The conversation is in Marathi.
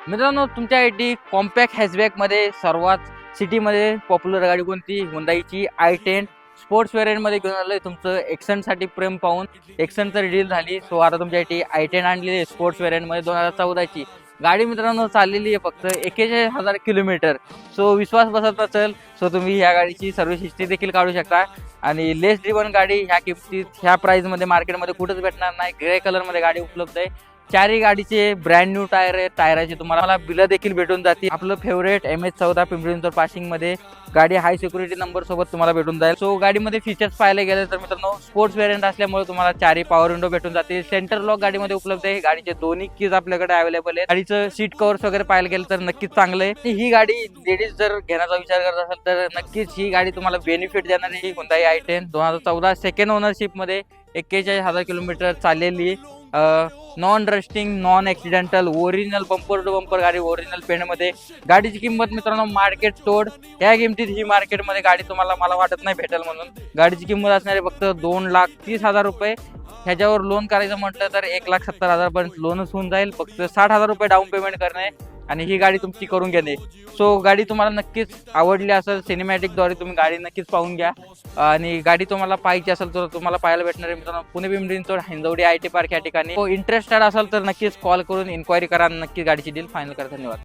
मित्रांनो, तुमच्यासाठी कॉम्पॅक्ट हॅचबॅकमध्ये सर्वात सिटीमध्ये पॉप्युलर गाडी कोणती? Hyundaiची i10 स्पोर्ट्स व्हेरियंटमध्ये घेऊन आलोय. तुमचं एक्सेंटसाठी प्रेम पाहून एक्सेंट तर डील झाली. सो आता तुमच्यासाठी i10 आणलेली आहे स्पोर्ट्स व्हेरियंटमध्ये 2014ची गाडी. मित्रांनो, चाललेली आहे फक्त 41,000 किलोमीटर. सो विश्वास बसत नसेल सो तुम्ही ह्या गाडीची सर्व्हिस हिस्ट्री देखील काढू शकता. आणि लेस ड्रिवन गाडी ह्या किमतीत ह्या प्राइसमध्ये मार्केटमध्ये कुठंच भेटणार नाही. ग्रे कलरमध्ये गाडी उपलब्ध आहे. चारही गाडीचे ब्रँड न्यू टायर आहे. टायराची तुम्हाला बिलं देखील भेटून जातील. आपलं फेवरेट MH14 पिंपरी पासिंग मध्ये गाडी हाय सिक्युरिटी नंबर सोबत तुम्हाला भेटून जाईल. सो गाडीमध्ये फीचर्स पाहायला गेले तर मित्रांनो, स्पोर्ट्स व्हेरियंट असल्यामुळे तुम्हाला चारही पॉवर विंडो भेटून जातील. सेंटर लॉक गाडीमध्ये उपलब्ध आहे. गाडीचे दोन्ही कीज आपल्याकडे अवेलेबल आहे. गाडीचं सीट कव्हर्स वगैरे पाहायला गेलं तर नक्कीच चांगलं आहे. ही गाडी लेडीज जर घेण्याचा विचार करत असाल तर नक्कीच ही गाडी तुम्हाला बेनिफिट देणारी Hyundai i10 2014 सेकंड ओनरशिप मध्ये 41,000 किलोमीटर चाललेली. Non rusting, non accidental, original bumper to bumper गाडी, ओरिजिनल पेंटमध्ये. गाडीची किंमत मित्रांनो मार्केट तोड या किमतीत ही मार्केटमध्ये गाडी तुम्हाला मला वाटत नाही भेटेल. म्हणून गाडीची किंमत असणारी फक्त 2,30,000 रुपये. ह्याच्यावर लोन करायचं म्हटलं तर 1,70,000 पर्यंत लोनच होऊन जाईल. फक्त 60,000 रुपये डाऊन पेमेंट करणे आणि ही गाडी तुमची करून घेणे. सो गाडी तुम्हाला नक्कीच आवडली असेल, सिनेमॅटिकद्वारे तुम्ही गाडी नक्कीच पाहून घ्या. आणि गाडी तुम्हाला पाहिजे असेल तर तुम्हाला पाहायला भेटणार आहे मित्रांनो पुणे पिंपरी चिंचवड हिंजवडी IT पार्क या ठिकाणी. इंटरेस्टेड असाल तर नक्कीच कॉल करून इन्क्वायरी करा. नक्की गाडीची डील फायनल करा. धन्यवाद.